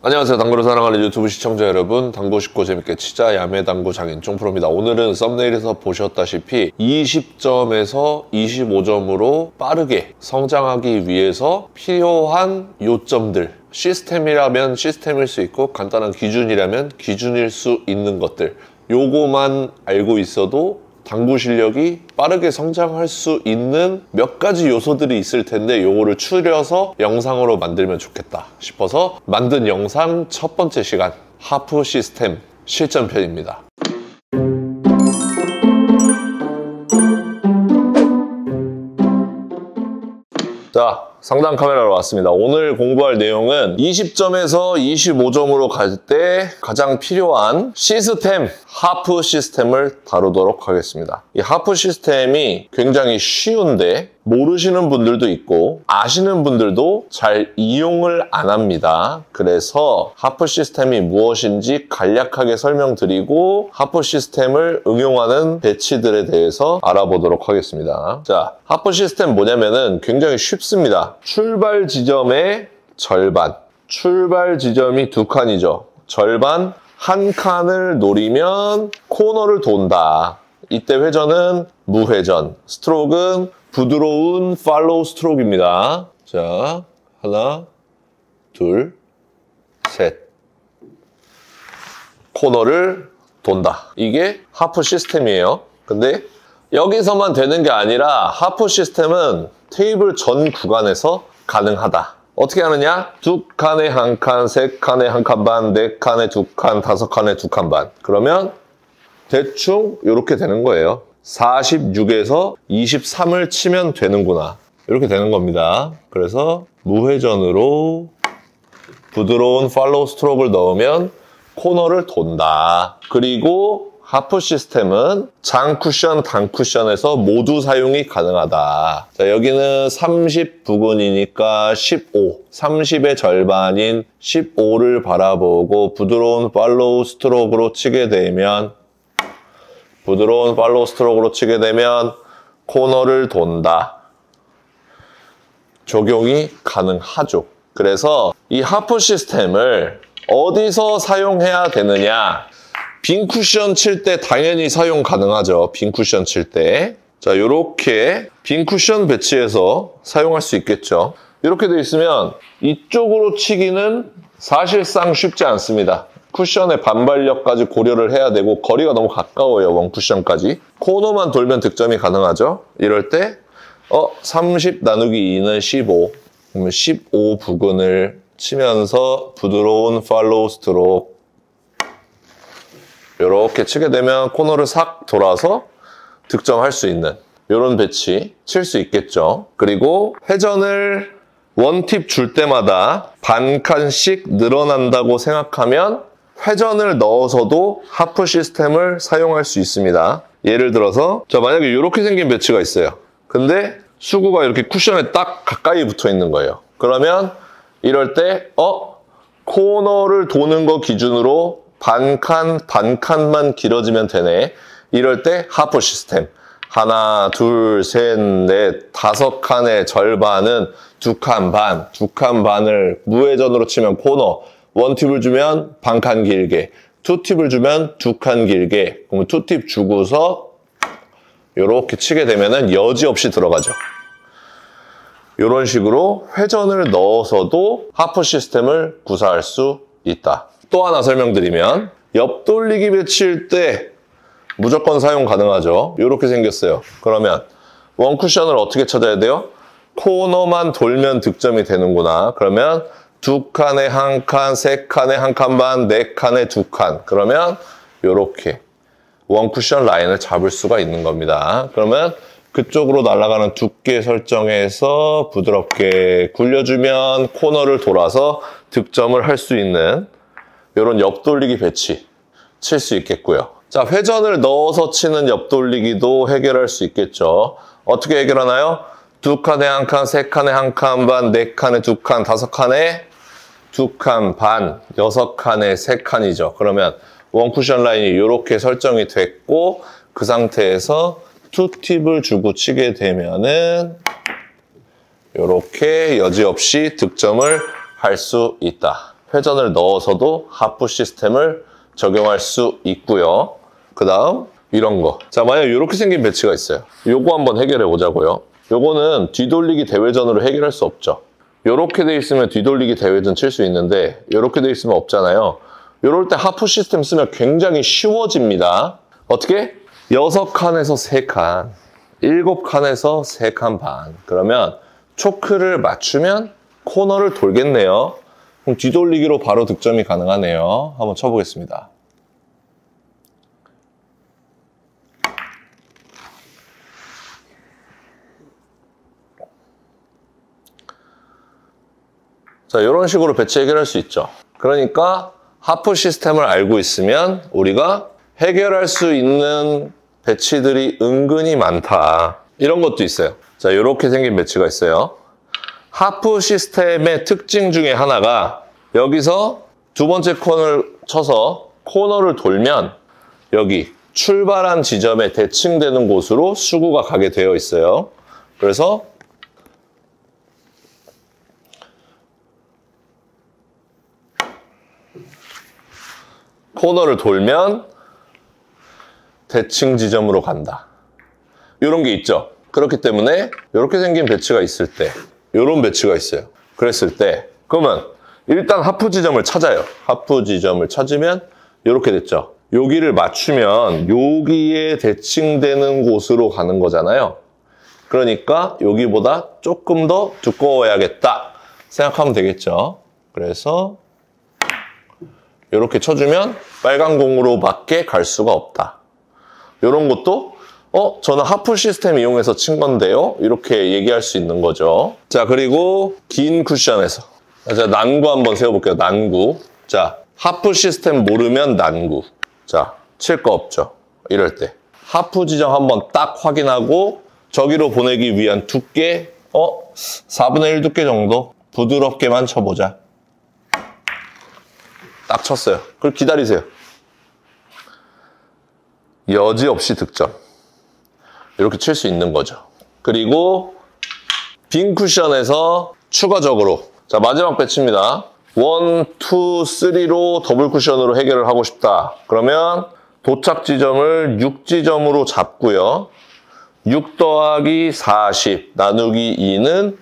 안녕하세요. 당구를 사랑하는 유튜브 시청자 여러분, 당구 쉽고 재밌게 치자 야매 당구 장인 쫑프로입니다. 오늘은 썸네일에서 보셨다시피 20점에서 25점으로 빠르게 성장하기 위해서 필요한 요점들, 시스템이라면 시스템일 수 있고 간단한 기준이라면 기준일 수 있는 것들, 요거만 알고 있어도 당구 실력이 빠르게 성장할 수 있는 몇 가지 요소들이 있을 텐데 요거를 추려서 영상으로 만들면 좋겠다 싶어서 만든 영상 첫 번째 시간, 하프 시스템 실전편입니다. 자, 상단 카메라로 왔습니다. 오늘 공부할 내용은 20점에서 25점으로 갈 때 가장 필요한 시스템, 하프 시스템을 다루도록 하겠습니다. 이 하프 시스템이 굉장히 쉬운데 모르시는 분들도 있고 아시는 분들도 잘 이용을 안 합니다. 그래서 하프 시스템이 무엇인지 간략하게 설명드리고 하프 시스템을 응용하는 배치들에 대해서 알아보도록 하겠습니다. 자, 하프 시스템 뭐냐면은 굉장히 쉽습니다. 출발 지점의 절반, 출발 지점이 두 칸이죠. 절반, 한 칸을 노리면 코너를 돈다. 이때 회전은 무회전, 스트로크는 부드러운 팔로우 스트로크입니다. 자, 하나, 둘, 셋. 코너를 돈다. 이게 하프 시스템이에요. 근데 여기서만 되는 게 아니라 하프 시스템은 테이블 전 구간에서 가능하다. 어떻게 하느냐? 두 칸에 한 칸, 세 칸에 한 칸 반, 네 칸에 두 칸, 다섯 칸에 두 칸 반. 그러면 대충 이렇게 되는 거예요. 46에서 23을 치면 되는구나. 이렇게 되는 겁니다. 그래서 무회전으로 부드러운 팔로우 스트로크를 넣으면 코너를 돈다. 그리고 하프 시스템은 장 쿠션, 단 쿠션에서 모두 사용이 가능하다. 자, 여기는 30 부근이니까 15, 30의 절반인 15를 바라보고 부드러운 팔로우 스트로크로 치게 되면 코너를 돈다. 적용이 가능하죠. 그래서 이 하프 시스템을 어디서 사용해야 되느냐? 빈 쿠션 칠 때 당연히 사용 가능하죠. 빈 쿠션 칠 때. 자, 요렇게 빈 쿠션 배치해서 사용할 수 있겠죠. 이렇게 돼 있으면 이쪽으로 치기는 사실상 쉽지 않습니다. 쿠션의 반발력까지 고려를 해야 되고 거리가 너무 가까워요. 원 쿠션까지. 코너만 돌면 득점이 가능하죠. 이럴 때 30 나누기 2는 15. 그러면 15 부근을 치면서 부드러운 팔로우 스트로크 이렇게 치게 되면 코너를 싹 돌아서 득점할 수 있는 이런 배치 칠 수 있겠죠. 그리고 회전을 원팁 줄 때마다 반 칸씩 늘어난다고 생각하면 회전을 넣어서도 하프 시스템을 사용할 수 있습니다. 예를 들어서 자, 만약에 이렇게 생긴 배치가 있어요. 근데 수구가 이렇게 쿠션에 딱 가까이 붙어 있는 거예요. 그러면 이럴 때 코너를 도는 거 기준으로 반칸만 길어지면 되네. 이럴 때 하프 시스템. 하나, 둘, 셋, 넷, 다섯 칸의 절반은 두 칸 반, 두 칸 반을 무회전으로 치면 코너. 원팁을 주면 반칸 길게, 투팁을 주면 두 칸 길게. 그러면 투팁 주고서 이렇게 치게 되면은 여지없이 들어가죠. 이런 식으로 회전을 넣어서도 하프 시스템을 구사할 수 있다. 또 하나 설명드리면 옆돌리기 배치일 때 무조건 사용 가능하죠. 이렇게 생겼어요. 그러면 원 쿠션을 어떻게 찾아야 돼요? 코너만 돌면 득점이 되는구나. 그러면 두 칸에 한 칸, 세 칸에 한 칸 반, 네 칸에 두 칸. 그러면 이렇게 원 쿠션 라인을 잡을 수가 있는 겁니다. 그러면 그쪽으로 날아가는 두께 설정해서 부드럽게 굴려주면 코너를 돌아서 득점을 할 수 있는 이런 옆돌리기 배치 칠 수 있겠고요. 자, 회전을 넣어서 치는 옆돌리기도 해결할 수 있겠죠. 어떻게 해결하나요? 두 칸에 한 칸, 세 칸에 한 칸 반, 네 칸에 두 칸, 다섯 칸에 두 칸 반, 여섯 칸에 세 칸이죠. 그러면 원 쿠션 라인이 이렇게 설정이 됐고 그 상태에서 투팁을 주고 치게 되면은 이렇게 여지없이 득점을 할 수 있다. 회전을 넣어서도 하프 시스템을 적용할 수 있고요. 그 다음 이런 거. 자, 만약 이렇게 생긴 배치가 있어요. 요거 한번 해결해 보자고요. 요거는 뒤돌리기 대회전으로 해결할 수 없죠. 요렇게 돼 있으면 뒤돌리기 대회전 칠 수 있는데 요렇게 돼 있으면 없잖아요. 요럴 때 하프 시스템 쓰면 굉장히 쉬워집니다. 어떻게? 6칸에서 3칸, 7칸에서 3칸 반. 그러면 초크를 맞추면 코너를 돌겠네요. 그럼 뒤돌리기로 바로 득점이 가능하네요. 한번 쳐보겠습니다. 자, 이런 식으로 배치 해결할 수 있죠. 그러니까 하프 시스템을 알고 있으면 우리가 해결할 수 있는 배치들이 은근히 많다. 이런 것도 있어요. 자, 이렇게 생긴 배치가 있어요. 하프 시스템의 특징 중에 하나가 여기서 두 번째 코너를 쳐서 코너를 돌면 여기 출발한 지점에 대칭되는 곳으로 수구가 가게 되어 있어요. 그래서 코너를 돌면 대칭 지점으로 간다. 이런 게 있죠. 그렇기 때문에 이렇게 생긴 배치가 있을 때 이런 배치가 있어요. 그랬을 때 그러면 일단 하프 지점을 찾아요. 하프 지점을 찾으면 이렇게 됐죠. 여기를 맞추면 여기에 대칭되는 곳으로 가는 거잖아요. 그러니까 여기보다 조금 더 두꺼워야겠다 생각하면 되겠죠. 그래서 이렇게 쳐주면 빨간 공으로밖에 갈 수가 없다. 이런 것도 저는 하프 시스템 이용해서 친 건데요. 이렇게 얘기할 수 있는 거죠. 자, 그리고 긴 쿠션에서 자, 난구 한번 세워볼게요. 난구. 자, 하프 시스템 모르면 난구. 자, 칠 거 없죠. 이럴 때 하프 지점 한번 딱 확인하고 저기로 보내기 위한 두께 4분의 1 두께 정도 부드럽게만 쳐보자. 딱 쳤어요. 그걸 기다리세요. 여지없이 득점. 이렇게 칠 수 있는 거죠. 그리고 빈 쿠션에서 추가적으로 자, 마지막 배치입니다. 1, 2, 3로 더블 쿠션으로 해결을 하고 싶다. 그러면 도착 지점을 6지점으로 잡고요. 6 더하기 40 나누기 2는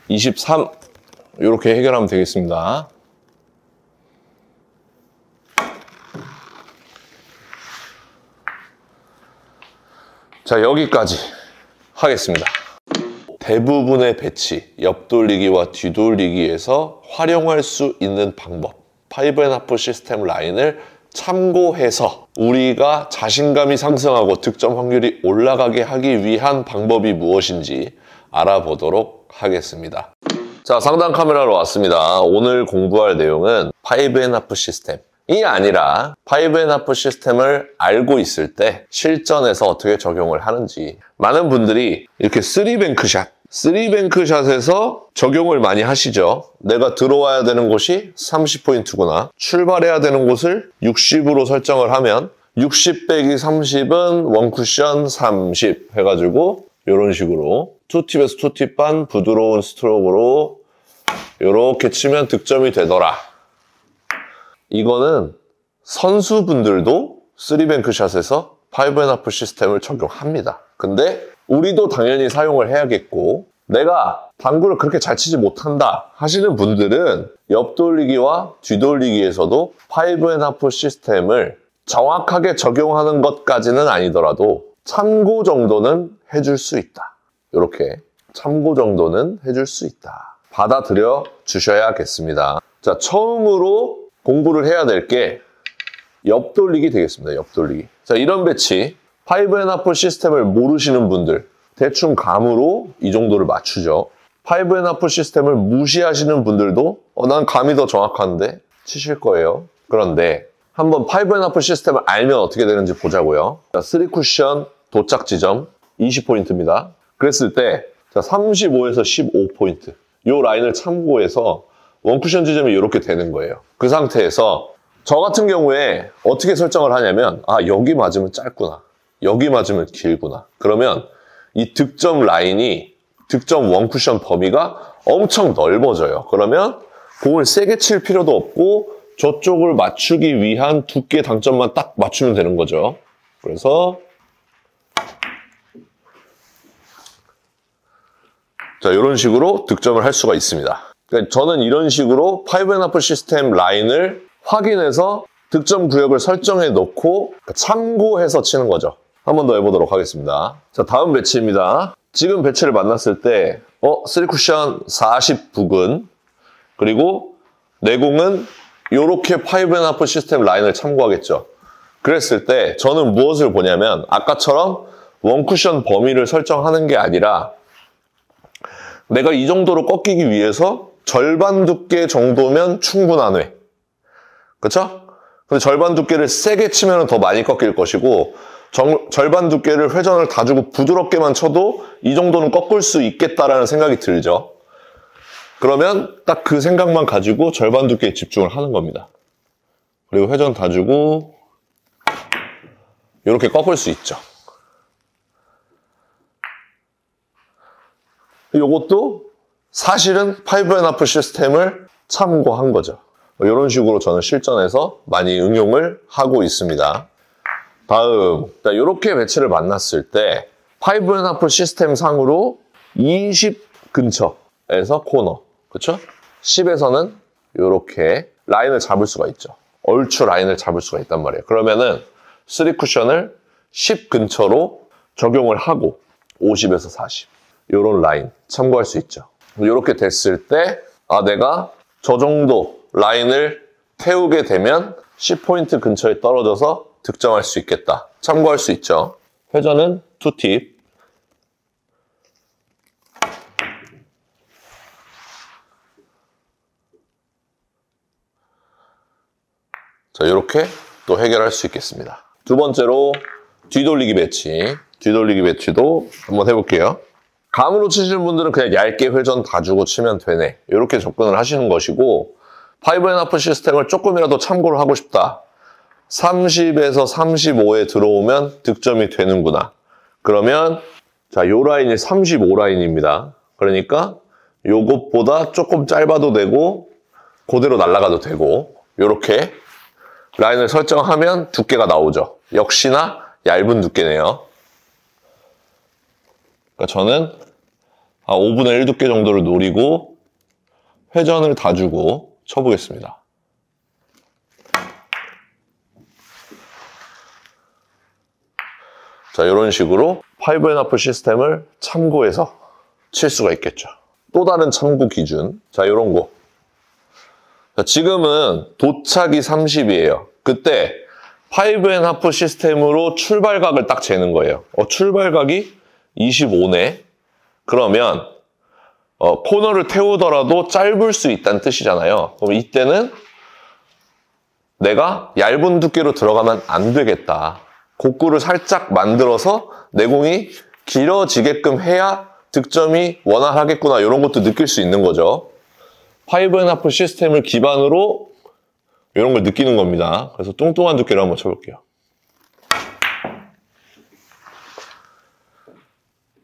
23 이렇게 해결하면 되겠습니다. 자, 여기까지 하겠습니다. 대부분의 배치, 옆돌리기와 뒤돌리기에서 활용할 수 있는 방법 5&하프 시스템 라인을 참고해서 우리가 자신감이 상승하고 득점 확률이 올라가게 하기 위한 방법이 무엇인지 알아보도록 하겠습니다. 자, 상단 카메라로 왔습니다. 오늘 공부할 내용은 5&하프 시스템 이 아니라 5&하프 시스템을 알고 있을 때 실전에서 어떻게 적용을 하는지 많은 분들이 이렇게 3뱅크샷 3뱅크샷에서 적용을 많이 하시죠. 내가 들어와야 되는 곳이 30포인트구나. 출발해야 되는 곳을 60으로 설정을 하면 60 빼기 30은 원쿠션 30 해가지고 이런 식으로 투팁에서 투팁 반 부드러운 스트로크로 이렇게 치면 득점이 되더라. 이거는 선수분들도 3뱅크샷에서 5&하프 시스템을 적용합니다. 근데 우리도 당연히 사용을 해야겠고 내가 당구를 그렇게 잘 치지 못한다 하시는 분들은 옆돌리기와 뒤돌리기에서도 5&하프 시스템을 정확하게 적용하는 것까지는 아니더라도 참고 정도는 해줄 수 있다. 이렇게 참고 정도는 해줄 수 있다. 받아들여 주셔야겠습니다. 자, 처음으로 공부를 해야 될 게 옆돌리기 되겠습니다. 옆돌리기. 자, 이런 배치 5&하프 시스템을 모르시는 분들 대충 감으로 이 정도를 맞추죠. 5&하프 시스템을 무시하시는 분들도 난 감이 더 정확한데 치실 거예요. 그런데 한번 5&하프 시스템을 알면 어떻게 되는지 보자고요. 자, 3쿠션 도착 지점 20포인트입니다. 그랬을 때 자, 35에서 15포인트 이 라인을 참고해서 원쿠션 지점이 이렇게 되는 거예요. 그 상태에서 저 같은 경우에 어떻게 설정을 하냐면 여기 맞으면 짧구나. 여기 맞으면 길구나. 그러면 이 득점 라인이 득점 원쿠션 범위가 엄청 넓어져요. 그러면 공을 세게 칠 필요도 없고 저쪽을 맞추기 위한 두께 당점만 딱 맞추면 되는 거죠. 그래서 자, 이런 식으로 득점을 할 수가 있습니다. 그러니까 저는 이런 식으로 5&1 시스템 라인을 확인해서 득점 구역을 설정해 놓고 참고해서 치는 거죠. 한 번 더 해보도록 하겠습니다. 자, 다음 배치입니다. 지금 배치를 만났을 때 3쿠션 40 부근, 그리고 내공은 이렇게 5&1 시스템 라인을 참고하겠죠. 그랬을 때 저는 무엇을 보냐면 아까처럼 원쿠션 범위를 설정하는 게 아니라 내가 이 정도로 꺾이기 위해서 절반 두께 정도면 충분하네. 그렇죠? 근데 절반 두께를 세게 치면 더 많이 꺾일 것이고 절반 두께를 회전을 다 주고 부드럽게만 쳐도 이 정도는 꺾을 수 있겠다라는 생각이 들죠. 그러면 딱 그 생각만 가지고 절반 두께에 집중을 하는 겁니다. 그리고 회전 다 주고 이렇게 꺾을 수 있죠. 이것도 사실은 5&1 시스템을 참고한 거죠. 이런 식으로 저는 실전에서 많이 응용을 하고 있습니다. 다음, 이렇게 배치를 만났을 때 5&1 시스템 상으로 20 근처에서 코너, 그렇죠? 10에서는 이렇게 라인을 잡을 수가 있죠. 얼추 라인을 잡을 수가 있단 말이에요. 그러면은 3쿠션을 10 근처로 적용을 하고 50에서 40 이런 라인 참고할 수 있죠. 이렇게 됐을 때 내가 저 정도 라인을 태우게 되면 10포인트 근처에 떨어져서 득점할 수 있겠다. 참고할 수 있죠. 회전은 2팁. 자, 이렇게 또 해결할 수 있겠습니다. 두 번째로 뒤돌리기 배치. 뒤돌리기 배치도 한번 해볼게요. 감으로 치시는 분들은 그냥 얇게 회전 다 주고 치면 되네. 이렇게 접근을 하시는 것이고 5&1 시스템을 조금이라도 참고를 하고 싶다. 30에서 35에 들어오면 득점이 되는구나. 그러면 자, 요 라인이 35 라인입니다. 그러니까 요것보다 조금 짧아도 되고 그대로 날아가도 되고 이렇게 라인을 설정하면 두께가 나오죠. 역시나 얇은 두께네요. 그러니까 저는 5분의 1 두께 정도를 노리고 회전을 다 주고 쳐보겠습니다. 자, 이런 식으로 5&1 시스템을 참고해서 칠 수가 있겠죠. 또 다른 참고 기준. 자, 이런 거. 자, 지금은 도착이 30이에요. 그때 5&1 시스템으로 출발각을 딱 재는 거예요. 출발각이 25네. 그러면 코너를 태우더라도 짧을 수 있다는 뜻이잖아요. 그럼 이때는 내가 얇은 두께로 들어가면 안 되겠다. 곡구를 살짝 만들어서 내공이 길어지게끔 해야 득점이 원활하겠구나. 이런 것도 느낄 수 있는 거죠. 5&1 시스템을 기반으로 이런 걸 느끼는 겁니다. 그래서 뚱뚱한 두께를 한번 쳐볼게요.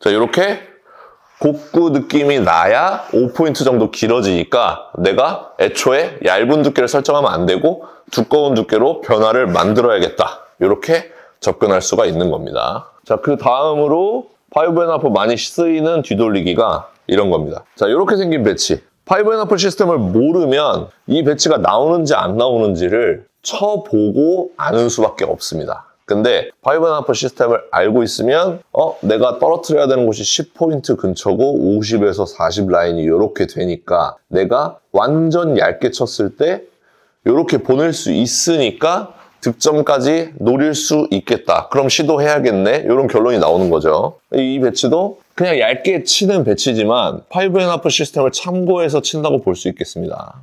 자, 이렇게 곡구 느낌이 나야 5포인트 정도 길어지니까 내가 애초에 얇은 두께를 설정하면 안 되고 두꺼운 두께로 변화를 만들어야겠다. 이렇게 접근할 수가 있는 겁니다. 자, 그 다음으로 5&1 많이 쓰이는 뒤돌리기가 이런 겁니다. 자, 이렇게 생긴 배치. 5&1 시스템을 모르면 이 배치가 나오는지 안 나오는지를 쳐보고 아는 수밖에 없습니다. 근데 5&1 시스템을 알고 있으면 내가 떨어뜨려야 되는 곳이 10포인트 근처고 50에서 40 라인이 이렇게 되니까 내가 완전 얇게 쳤을 때 이렇게 보낼 수 있으니까 득점까지 노릴 수 있겠다. 그럼 시도해야겠네. 이런 결론이 나오는 거죠. 이 배치도 그냥 얇게 치는 배치지만 5&1 시스템을 참고해서 친다고 볼 수 있겠습니다.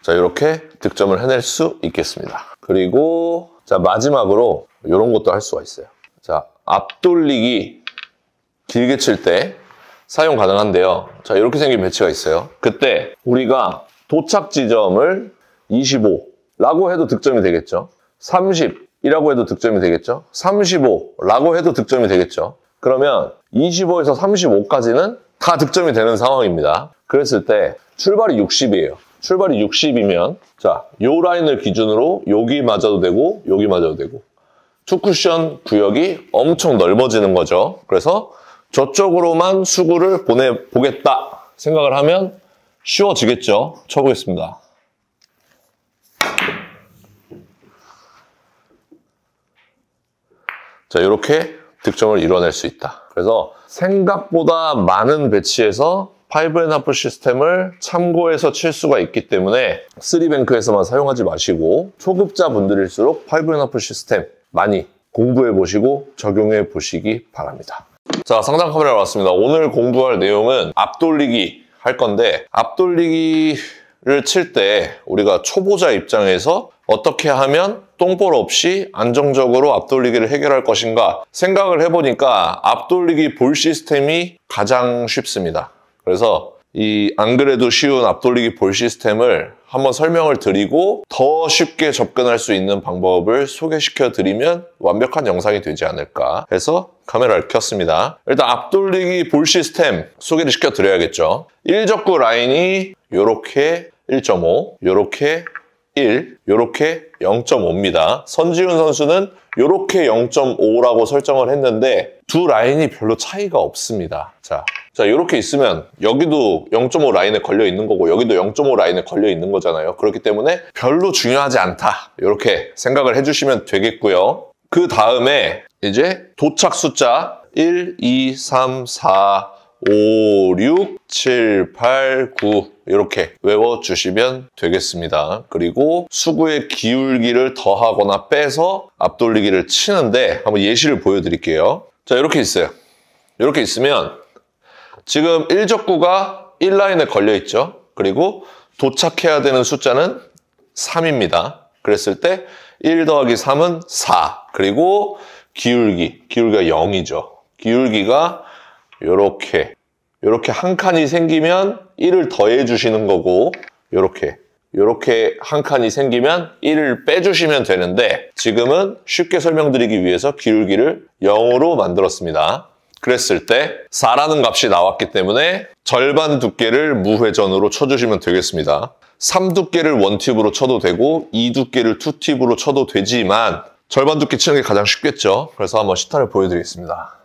자, 이렇게 득점을 해낼 수 있겠습니다. 그리고 자, 마지막으로 이런 것도 할 수가 있어요. 자, 앞돌리기 길게 칠 때 사용 가능한데요. 자, 이렇게 생긴 배치가 있어요. 그때 우리가 도착 지점을 25라고 해도 득점이 되겠죠. 30 20이라고 해도 득점이 되겠죠? 35라고 해도 득점이 되겠죠? 그러면 25에서 35까지는 다 득점이 되는 상황입니다. 그랬을 때 출발이 60이에요. 출발이 60이면 자, 요 라인을 기준으로 여기 맞아도 되고 여기 맞아도 되고 투쿠션 구역이 엄청 넓어지는 거죠. 그래서 저쪽으로만 수구를 보내보겠다 생각을 하면 쉬워지겠죠. 쳐보겠습니다. 자, 이렇게 득점을 이뤄낼 수 있다. 그래서 생각보다 많은 배치에서 5&1 시스템을 참고해서 칠 수가 있기 때문에 3뱅크에서만 사용하지 마시고 초급자분들일수록 5&1 시스템 많이 공부해 보시고 적용해 보시기 바랍니다. 자, 상단 카메라 왔습니다. 오늘 공부할 내용은 앞돌리기 할 건데 앞돌리기를 칠 때 우리가 초보자 입장에서 어떻게 하면 똥볼 없이 안정적으로 앞돌리기를 해결할 것인가 생각을 해보니까 앞돌리기 볼 시스템이 가장 쉽습니다. 그래서 이 안 그래도 쉬운 앞돌리기 볼 시스템을 한번 설명을 드리고 더 쉽게 접근할 수 있는 방법을 소개시켜 드리면 완벽한 영상이 되지 않을까 해서 카메라를 켰습니다. 일단 앞돌리기 볼 시스템 소개를 시켜 드려야겠죠. 1적구 라인이 요렇게 1.5, 요렇게 1, 요렇게 0.5입니다. 선지훈 선수는 요렇게 0.5라고 설정을 했는데 두 라인이 별로 차이가 없습니다. 자, 요렇게 있으면 여기도 0.5 라인에 걸려 있는 거고 여기도 0.5 라인에 걸려 있는 거잖아요. 그렇기 때문에 별로 중요하지 않다. 이렇게 생각을 해주시면 되겠고요. 그 다음에 이제 도착 숫자 1, 2, 3, 4, 5, 6, 7, 8, 9 이렇게 외워주시면 되겠습니다. 그리고 수구의 기울기를 더하거나 빼서 앞돌리기를 치는데 한번 예시를 보여드릴게요. 자, 이렇게 있어요. 이렇게 있으면 지금 1적구가 1라인에 걸려있죠. 그리고 도착해야 되는 숫자는 3입니다. 그랬을 때 1 더하기 3은 4. 그리고 기울기가 0이죠. 기울기가 요렇게 한 칸이 생기면 1을 더해 주시는 거고 요렇게 한 칸이 생기면 1을 빼주시면 되는데 지금은 쉽게 설명드리기 위해서 기울기를 0으로 만들었습니다. 그랬을 때 4라는 값이 나왔기 때문에 절반 두께를 무회전으로 쳐주시면 되겠습니다. 3두께를 원팁으로 쳐도 되고 2두께를 투팁으로 쳐도 되지만 절반 두께 치는 게 가장 쉽겠죠. 그래서 한번 시타를 보여드리겠습니다.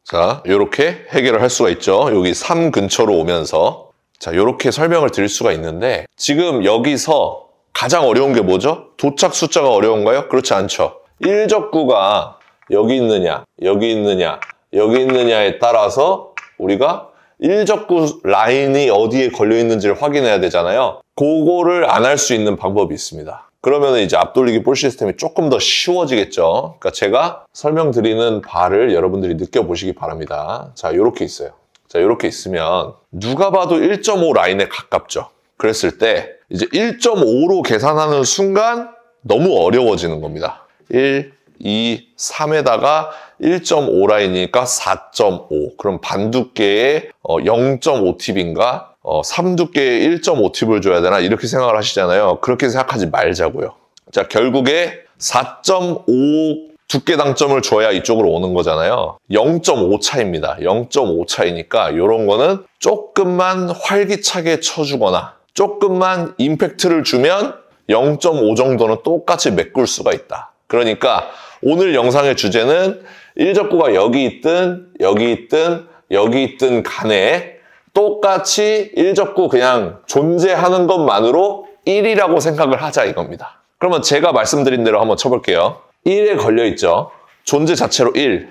자, 이렇게 해결을 할 수가 있죠. 여기 3 근처로 오면서 자, 이렇게 설명을 드릴 수가 있는데 지금 여기서 가장 어려운 게 뭐죠? 도착 숫자가 어려운가요? 그렇지 않죠. 1적구가 여기 있느냐, 여기 있느냐, 여기 있느냐에 따라서 우리가 1적구 라인이 어디에 걸려 있는지를 확인해야 되잖아요. 그거를 안 할 수 있는 방법이 있습니다. 그러면 이제 앞돌리기 볼 시스템이 조금 더 쉬워지겠죠. 그러니까 제가 설명드리는 바를 여러분들이 느껴보시기 바랍니다. 자, 이렇게 있어요. 자, 이렇게 있으면 누가 봐도 1.5 라인에 가깝죠. 그랬을 때 이제 1.5로 계산하는 순간 너무 어려워지는 겁니다. 1, 2, 3에다가 1.5 라인이니까 4.5. 그럼 반두께에 0.5팁인가? 3두께에 1.5팁을 줘야 되나? 이렇게 생각을 하시잖아요. 그렇게 생각하지 말자고요. 자, 결국에 4.5 두께 당점을 줘야 이쪽으로 오는 거잖아요. 0.5 차이입니다. 0.5 차이니까 이런 거는 조금만 활기차게 쳐주거나 조금만 임팩트를 주면 0.5 정도는 똑같이 메꿀 수가 있다. 그러니까 오늘 영상의 주제는 1적구가 여기 있든 여기 있든 여기 있든 간에 똑같이 1적구 그냥 존재하는 것만으로 1이라고 생각을 하자 이겁니다. 그러면 제가 말씀드린 대로 한번 쳐볼게요. 1에 걸려있죠. 존재 자체로 1,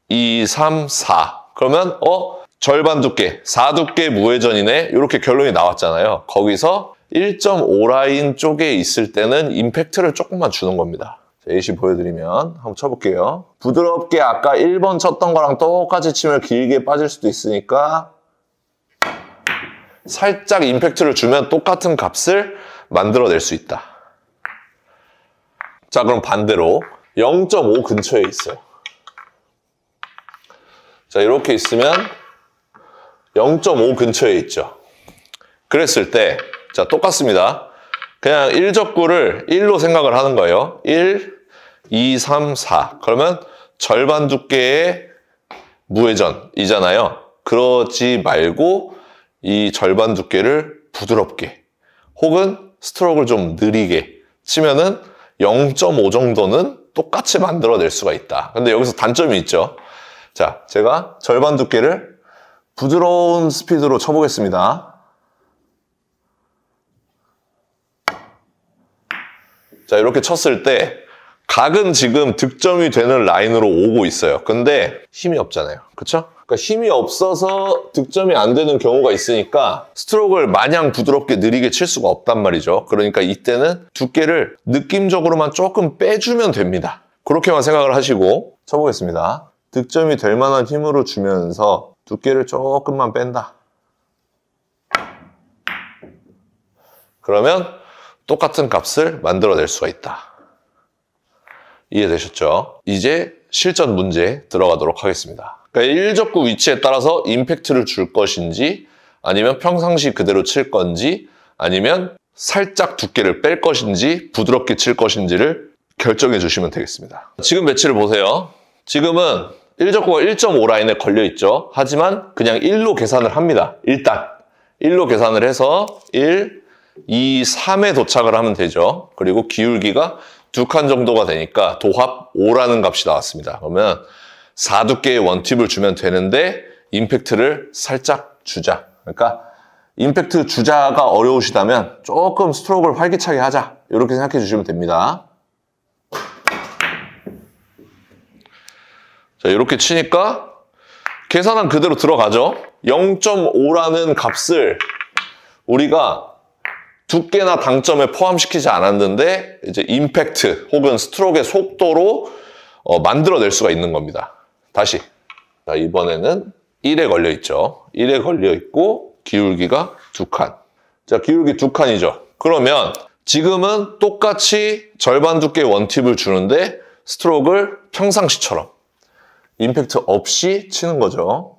2, 3, 4. 그러면 절반 두께, 4두께 무회전이네. 이렇게 결론이 나왔잖아요. 거기서 1.5 라인 쪽에 있을 때는 임팩트를 조금만 주는 겁니다. 예시 보여드리면 한번 쳐볼게요. 부드럽게 아까 1번 쳤던 거랑 똑같이 치면 길게 빠질 수도 있으니까 살짝 임팩트를 주면 똑같은 값을 만들어낼 수 있다. 자, 그럼 반대로 0.5 근처에 있어요. 자, 이렇게 있으면 0.5 근처에 있죠. 그랬을 때, 자, 똑같습니다. 그냥 1적구를 1로 생각을 하는 거예요. 1, 2, 3, 4. 그러면 절반 두께의 무회전이잖아요. 그러지 말고 이 절반 두께를 부드럽게 혹은 스트로크를 좀 느리게 치면은 0.5 정도는 똑같이 만들어낼 수가 있다. 근데 여기서 단점이 있죠. 자, 제가 절반 두께를 부드러운 스피드로 쳐보겠습니다. 자, 이렇게 쳤을 때 각은 지금 득점이 되는 라인으로 오고 있어요. 근데 힘이 없잖아요. 그쵸? 그러니까 힘이 없어서 득점이 안 되는 경우가 있으니까 스트로크를 마냥 부드럽게 느리게 칠 수가 없단 말이죠. 그러니까 이때는 두께를 느낌적으로만 조금 빼주면 됩니다. 그렇게만 생각을 하시고 쳐보겠습니다. 득점이 될 만한 힘으로 주면서 두께를 조금만 뺀다. 그러면 똑같은 값을 만들어낼 수가 있다. 이해되셨죠? 이제 실전 문제 들어가도록 하겠습니다. 그러니까 1적구 위치에 따라서 임팩트를 줄 것인지 아니면 평상시 그대로 칠 건지 아니면 살짝 두께를 뺄 것인지 부드럽게 칠 것인지를 결정해 주시면 되겠습니다. 지금 배치를 보세요. 지금은 1적구가 1.5 라인에 걸려 있죠. 하지만 그냥 1로 계산을 합니다. 일단 1로 계산을 해서 1, 2, 3에 도착을 하면 되죠. 그리고 기울기가 2칸 정도가 되니까 도합 5라는 값이 나왔습니다. 그러면 4두께의 원팁을 주면 되는데 임팩트를 살짝 주자. 그러니까 임팩트 주자가 어려우시다면 조금 스트로크를 활기차게 하자. 이렇게 생각해 주시면 됩니다. 자, 이렇게 치니까 계산한 그대로 들어가죠. 0.5라는 값을 우리가 두께나 당점에 포함시키지 않았는데 이제 임팩트 혹은 스트로크의 속도로 만들어낼 수가 있는 겁니다. 다시. 자, 이번에는 1에 걸려 있죠. 1에 걸려 있고 기울기가 2칸. 자, 기울기 2칸이죠. 그러면 지금은 똑같이 절반 두께의 원팁을 주는데 스트로크를 평상시처럼 임팩트 없이 치는 거죠.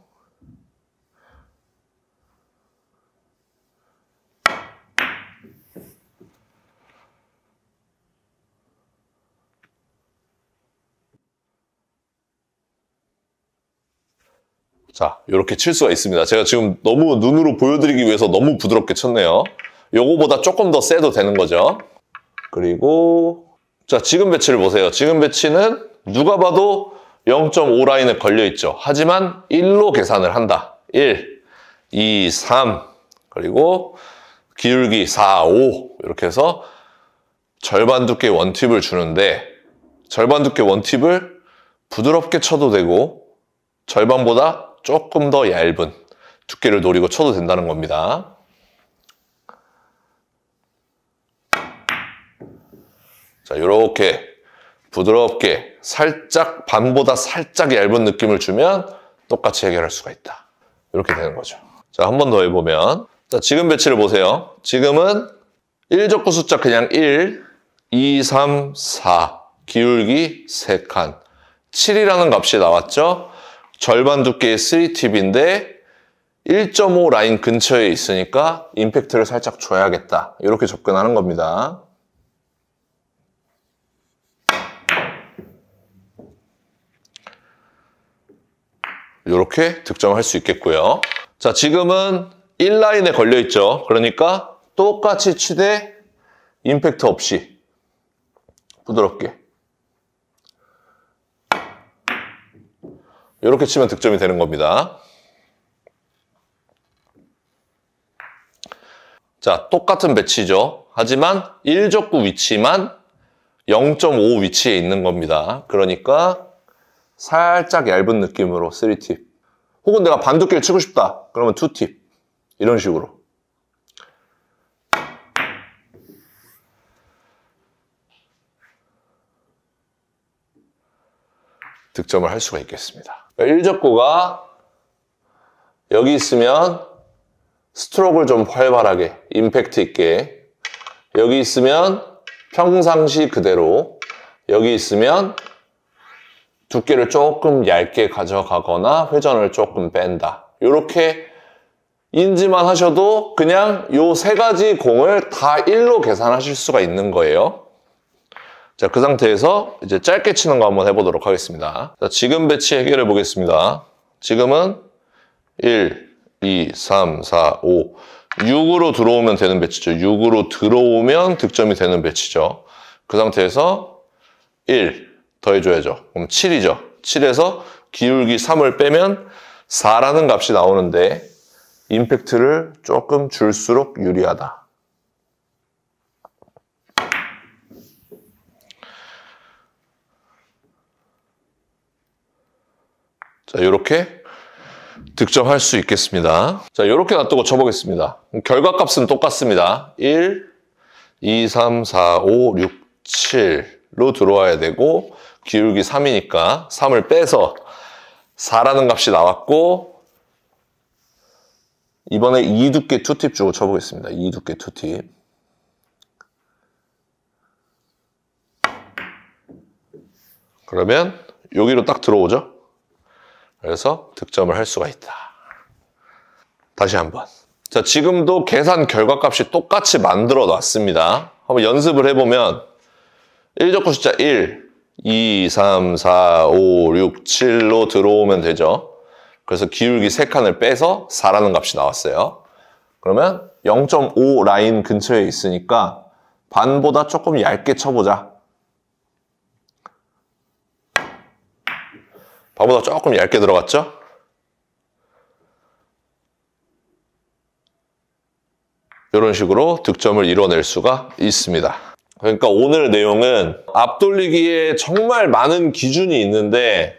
자, 이렇게 칠 수가 있습니다. 제가 지금 너무 눈으로 보여드리기 위해서 너무 부드럽게 쳤네요. 요거보다 조금 더 세도 되는 거죠. 그리고 자, 지금 배치를 보세요. 지금 배치는 누가 봐도 0.5 라인에 걸려 있죠. 하지만 1로 계산을 한다. 1, 2, 3 그리고 기울기 4, 5 이렇게 해서 절반 두께의 원팁을 주는데 절반 두께 원팁을 부드럽게 쳐도 되고 절반보다 조금 더 얇은 두께를 노리고 쳐도 된다는 겁니다. 자, 이렇게 부드럽게 살짝 반보다 살짝 얇은 느낌을 주면 똑같이 해결할 수가 있다. 이렇게 되는 거죠. 자, 한 번 더 해보면 자, 지금 배치를 보세요. 지금은 1적구 숫자 그냥 1, 2, 3, 4 기울기 3칸 7이라는 값이 나왔죠. 절반 두께의 3팁인데 1.5 라인 근처에 있으니까 임팩트를 살짝 줘야겠다. 이렇게 접근하는 겁니다. 이렇게 득점할 수 있겠고요. 자, 지금은 1라인에 걸려있죠. 그러니까 똑같이 치되 임팩트 없이 부드럽게 이렇게 치면 득점이 되는 겁니다. 자, 똑같은 배치죠. 하지만 1적구 위치만 0.5 위치에 있는 겁니다. 그러니까 살짝 얇은 느낌으로 3팁. 혹은 내가 반두께를 치고 싶다. 그러면 2팁. 이런 식으로. 득점을 할 수가 있겠습니다. 1적구가 여기 있으면 스트로크를 좀 활발하게, 임팩트 있게 여기 있으면 평상시 그대로 여기 있으면 두께를 조금 얇게 가져가거나 회전을 조금 뺀다. 이렇게 인지만 하셔도 그냥 요 세 가지 공을 다 1로 계산하실 수가 있는 거예요. 자, 그 상태에서 이제 짧게 치는 거 한번 해보도록 하겠습니다. 자, 지금 배치 해결해 보겠습니다. 지금은 1, 2, 3, 4, 5, 6으로 들어오면 되는 배치죠. 6으로 들어오면 득점이 되는 배치죠. 그 상태에서 1 더해줘야죠. 그럼 7이죠. 7에서 기울기 3을 빼면 4라는 값이 나오는데 임팩트를 조금 줄수록 유리하다. 자, 이렇게 득점할 수 있겠습니다. 자, 이렇게 놔두고 쳐보겠습니다. 결과값은 똑같습니다. 1, 2, 3, 4, 5, 6, 7로 들어와야 되고 기울기 3이니까 3을 빼서 4라는 값이 나왔고 이번에 2두께 투팁 주고 쳐보겠습니다. 2두께 투팁. 그러면 여기로 딱 들어오죠? 그래서 득점을 할 수가 있다. 다시 한번. 자, 지금도 계산 결과값이 똑같이 만들어 놨습니다. 한번 연습을 해보면 1적구 숫자 1, 2, 3, 4, 5, 6, 7로 들어오면 되죠. 그래서 기울기 3칸을 빼서 4라는 값이 나왔어요. 그러면 0.5 라인 근처에 있으니까 반보다 조금 얇게 쳐보자. 반보다 조금 얇게 들어갔죠? 이런 식으로 득점을 이뤄낼 수가 있습니다. 그러니까 오늘 내용은 앞돌리기에 정말 많은 기준이 있는데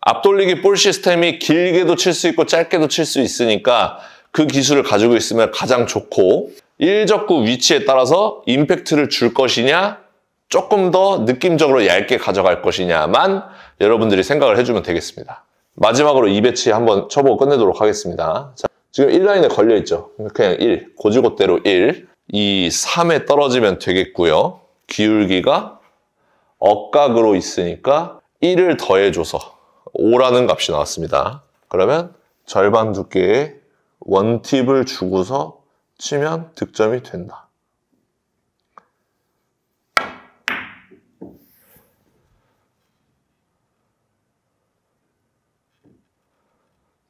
앞돌리기 볼 시스템이 길게도 칠 수 있고 짧게도 칠 수 있으니까 그 기술을 가지고 있으면 가장 좋고 1적구 위치에 따라서 임팩트를 줄 것이냐 조금 더 느낌적으로 얇게 가져갈 것이냐만 여러분들이 생각을 해주면 되겠습니다. 마지막으로 이 배치 한번 쳐보고 끝내도록 하겠습니다. 자, 지금 1라인에 걸려있죠. 그냥 1, 고지고대로 1, 2, 3에 떨어지면 되겠고요. 기울기가 억각으로 있으니까 1을 더해줘서 5라는 값이 나왔습니다. 그러면 절반 두께의 원팁을 주고서 치면 득점이 된다.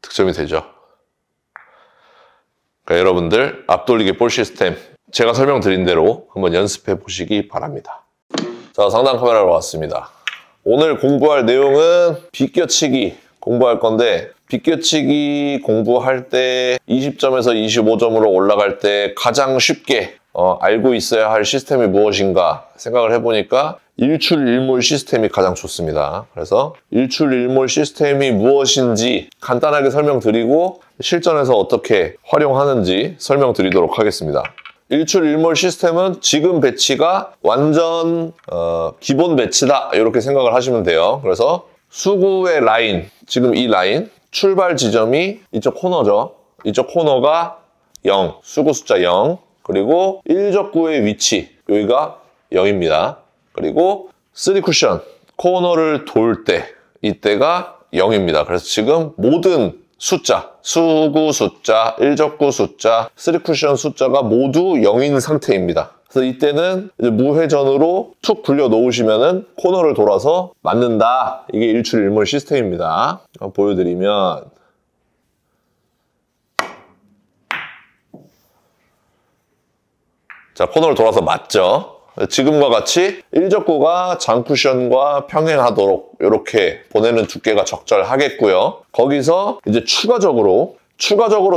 득점이 되죠. 그러니까 여러분들 앞돌리기 볼 시스템 제가 설명드린 대로 한번 연습해 보시기 바랍니다. 자, 상단 카메라로 왔습니다. 오늘 공부할 내용은 비껴치기 공부할 건데 비껴치기 공부할 때 20점에서 25점으로 올라갈 때 가장 쉽게 알고 있어야 할 시스템이 무엇인가 생각을 해보니까 일출일몰 시스템이 가장 좋습니다. 그래서 일출일몰 시스템이 무엇인지 간단하게 설명드리고 실전에서 어떻게 활용하는지 설명드리도록 하겠습니다. 일출일몰 시스템은 지금 배치가 완전 기본 배치다 이렇게 생각을 하시면 돼요. 그래서 수구의 라인, 지금 이 라인 출발 지점이 이쪽 코너죠. 이쪽 코너가 0, 수구 숫자 0, 그리고 1적구의 위치 여기가 0입니다. 그리고 3쿠션 코너를 돌 때 이때가 0입니다. 그래서 지금 모든 숫자, 수구 숫자, 1적구 숫자, 3쿠션 숫자가 모두 0인 상태입니다. 그래서 이때는 이제 무회전으로 툭 굴려 놓으시면은 코너를 돌아서 맞는다. 이게 일출일몰 시스템입니다. 보여드리면 자, 코너를 돌아서 맞죠? 지금과 같이 1적구가 장쿠션과 평행하도록 이렇게 보내는 두께가 적절하겠고요. 거기서 이제 추가적으로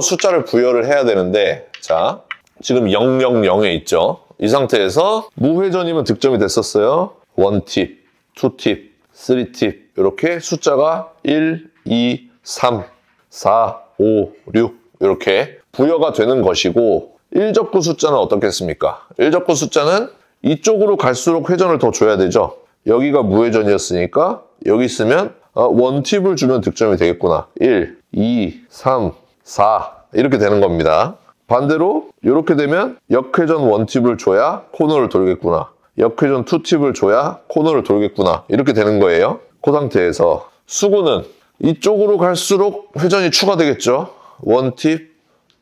숫자를 부여를 해야 되는데 자, 지금 000에 있죠. 이 상태에서 무회전이면 득점이 됐었어요. 1팁, 2팁, 3팁 이렇게 숫자가 1, 2, 3, 4, 5, 6 이렇게 부여가 되는 것이고 1적구 숫자는 어떻겠습니까? 1적구 숫자는 이쪽으로 갈수록 회전을 더 줘야 되죠. 여기가 무회전이었으니까 여기 있으면 원팁을 주면 득점이 되겠구나. 1, 2, 3, 4 이렇게 되는 겁니다. 반대로 이렇게 되면 역회전 원팁을 줘야 코너를 돌겠구나. 역회전 2팁을 줘야 코너를 돌겠구나. 이렇게 되는 거예요. 그 상태에서 수구는 이쪽으로 갈수록 회전이 추가되겠죠. 1팁,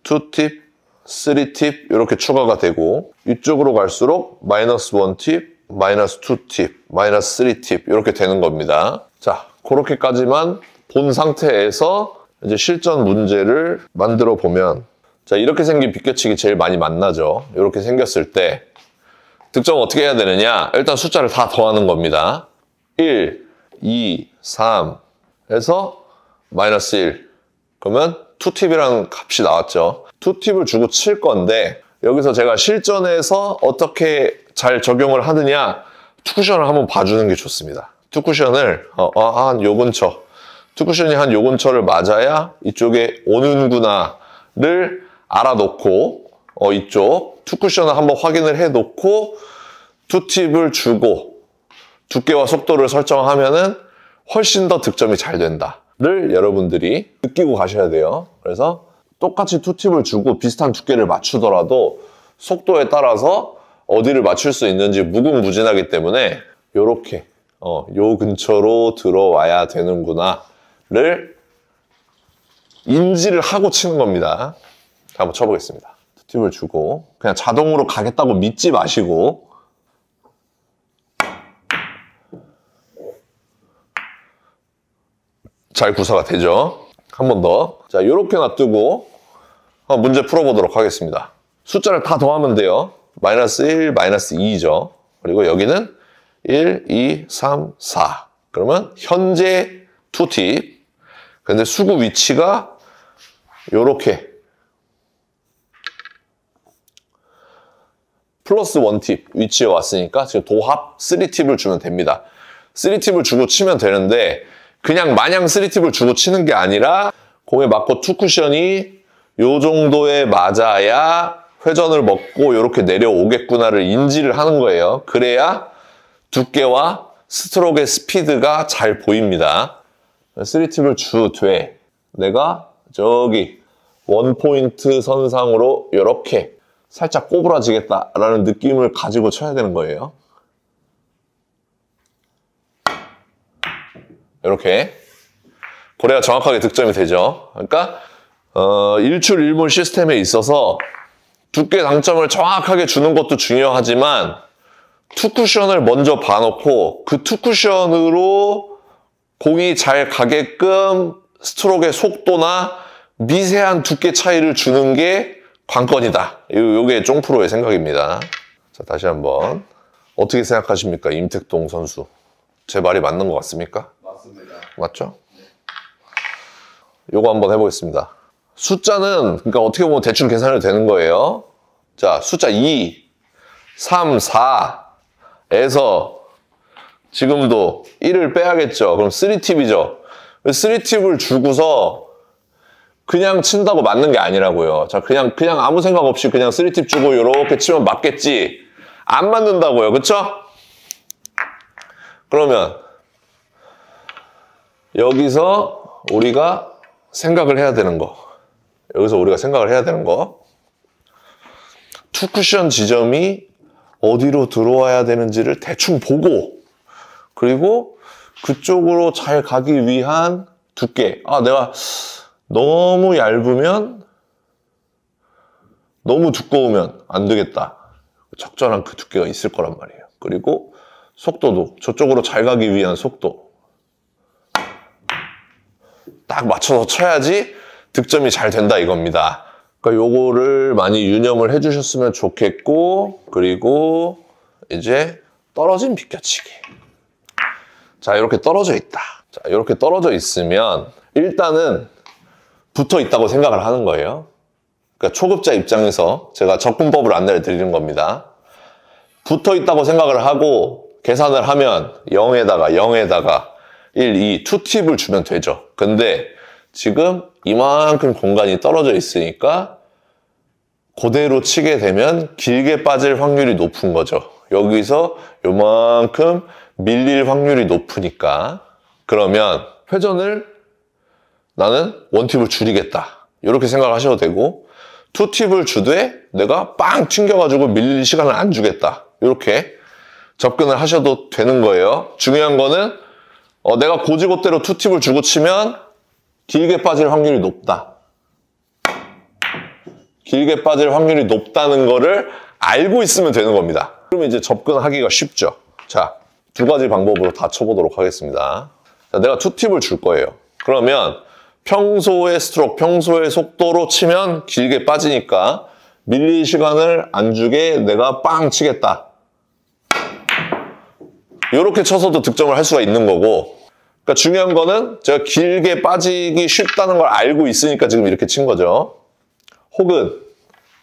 2팁, 3팁 이렇게 추가가 되고 이쪽으로 갈수록 마이너스 1팁, 마이너스 2팁, 마이너스 3팁 이렇게 되는 겁니다. 자, 그렇게까지만 본 상태에서 이제 실전 문제를 만들어 보면 자, 이렇게 생긴 비껴치기 제일 많이 만나죠. 이렇게 생겼을 때 득점 어떻게 해야 되느냐? 일단 숫자를 다 더하는 겁니다. 1, 2, 3 해서 마이너스 1 그러면 2팁이라는 값이 나왔죠. 2팁을 주고 칠 건데 여기서 제가 실전에서 어떻게 잘 적용을 하느냐 투쿠션을 한번 봐주는 게 좋습니다. 투쿠션을 한 요 근처 투쿠션이 한 요 근처를 맞아야 이쪽에 오는구나를 알아놓고 이쪽 투쿠션을 한번 확인을 해놓고 2팁을 주고 두께와 속도를 설정하면은 훨씬 더 득점이 잘 된다를 여러분들이 느끼고 가셔야 돼요. 그래서 똑같이 2팁을 주고 비슷한 두께를 맞추더라도 속도에 따라서 어디를 맞출 수 있는지 무궁무진하기 때문에 요렇게 요 근처로 들어와야 되는구나를 인지를 하고 치는 겁니다. 한번 쳐보겠습니다. 2팁을 주고 그냥 자동으로 가겠다고 믿지 마시고 잘 구사가 되죠. 한 번 더. 자, 요렇게 놔두고 문제 풀어보도록 하겠습니다. 숫자를 다 더하면 돼요. 마이너스 1, 마이너스 2죠. 그리고 여기는 1, 2, 3, 4. 그러면 현재 2팁. 근데 수구 위치가 요렇게 플러스 1팁 위치에 왔으니까 지금 도합 3팁을 주면 됩니다. 3팁을 주고 치면 되는데 그냥 마냥 3팁을 주고 치는 게 아니라 공에 맞고 투쿠션이 요 정도에 맞아야 회전을 먹고 이렇게 내려오겠구나를 인지를 하는 거예요. 그래야 두께와 스트로크의 스피드가 잘 보입니다. 3팁을 주되 내가 저기 원포인트 선상으로 이렇게 살짝 꼬부라지겠다라는 느낌을 가지고 쳐야 되는 거예요. 이렇게. 그래야 정확하게 득점이 되죠. 그러니까 일출일몰 시스템에 있어서 두께 당점을 정확하게 주는 것도 중요하지만 투쿠션을 먼저 봐놓고 그 투쿠션으로 공이 잘 가게끔 스트로크의 속도나 미세한 두께 차이를 주는 게 관건이다. 이게 쫑프로의 생각입니다. 자, 다시 한번. 어떻게 생각하십니까? 임택동 선수. 제 말이 맞는 것 같습니까? 맞습니다. 맞죠? 네. 요거 한번 해보겠습니다. 숫자는 그러니까 어떻게 보면 대충 계산이 되는 거예요. 자, 숫자 2, 3, 4에서 지금도 1을 빼야겠죠. 그럼 3팁이죠. 3팁을 주고서 그냥 친다고 맞는 게 아니라고요. 자, 그냥 아무 생각 없이 그냥 3팁 주고 이렇게 치면 맞겠지. 안 맞는다고요. 그쵸? 그러면 여기서 우리가 생각을 해야 되는 거. 투쿠션 지점이 어디로 들어와야 되는지를 대충 보고 그리고 그쪽으로 잘 가기 위한 두께. 내가 너무 얇으면 너무 두꺼우면 안 되겠다. 적절한 그 두께가 있을 거란 말이에요. 그리고 속도도 저쪽으로 잘 가기 위한 속도 딱 맞춰서 쳐야지 득점이 잘 된다 이겁니다. 그러니까 요거를 많이 유념을 해주셨으면 좋겠고 그리고 이제 떨어진 비껴치기. 자, 이렇게 떨어져 있다. 자, 이렇게 떨어져 있으면 일단은 붙어 있다고 생각을 하는 거예요. 그러니까 초급자 입장에서 제가 접근법을 안내를 드리는 겁니다. 붙어 있다고 생각을 하고 계산을 하면 0에다가 1, 2, 2팁을 주면 되죠. 근데 지금 이만큼 공간이 떨어져 있으니까 그대로 치게 되면 길게 빠질 확률이 높은 거죠. 여기서 요만큼 밀릴 확률이 높으니까 그러면 회전을 나는 1팁을 줄이겠다. 이렇게 생각하셔도 되고 2팁을 주되 내가 빵 튕겨가지고 밀릴 시간을 안 주겠다. 이렇게 접근을 하셔도 되는 거예요. 중요한 거는 내가 고지고대로 투팁을 주고 치면 길게 빠질 확률이 높다. 길게 빠질 확률이 높다는 거를 알고 있으면 되는 겁니다. 그러면 이제 접근하기가 쉽죠. 자, 두 가지 방법으로 다 쳐보도록 하겠습니다. 자, 내가 투팁을 줄 거예요. 그러면 평소의 스트로크, 평소의 속도로 치면 길게 빠지니까 밀릴 시간을 안 주게 내가 빵 치겠다. 이렇게 쳐서도 득점을 할 수가 있는 거고, 그러니까 중요한 거는 제가 길게 빠지기 쉽다는 걸 알고 있으니까 지금 이렇게 친 거죠. 혹은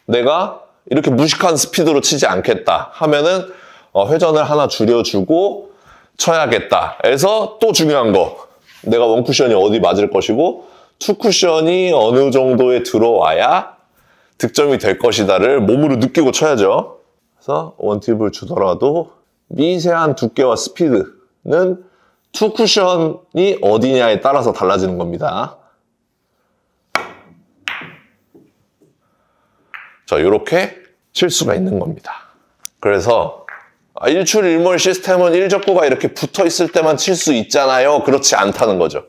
내가 이렇게 무식한 스피드로 치지 않겠다 하면은 회전을 하나 줄여주고 쳐야겠다 해서 또 중요한 거, 내가 원 쿠션이 어디 맞을 것이고 투 쿠션이 어느 정도에 들어와야 득점이 될 것이다를 몸으로 느끼고 쳐야죠. 그래서 원팁을 주더라도 미세한 두께와 스피드는 투 쿠션이 어디냐에 따라서 달라지는 겁니다. 자, 이렇게 칠 수가 있는 겁니다. 그래서 일출일몰 시스템은 일적구가 이렇게 붙어 있을 때만 칠 수 있잖아요. 그렇지 않다는 거죠.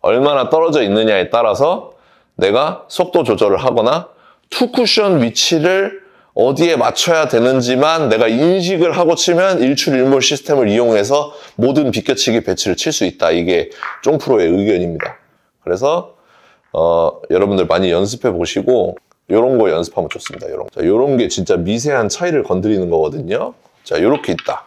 얼마나 떨어져 있느냐에 따라서 내가 속도 조절을 하거나 투 쿠션 위치를 어디에 맞춰야 되는지만 내가 인식을 하고 치면 일출일몰 시스템을 이용해서 모든 비껴치기 배치를 칠 수 있다. 이게 쫑프로의 의견입니다. 그래서 여러분들 많이 연습해 보시고 이런 거 연습하면 좋습니다. 이런 게 진짜 미세한 차이를 건드리는 거거든요. 자, 이렇게 있다.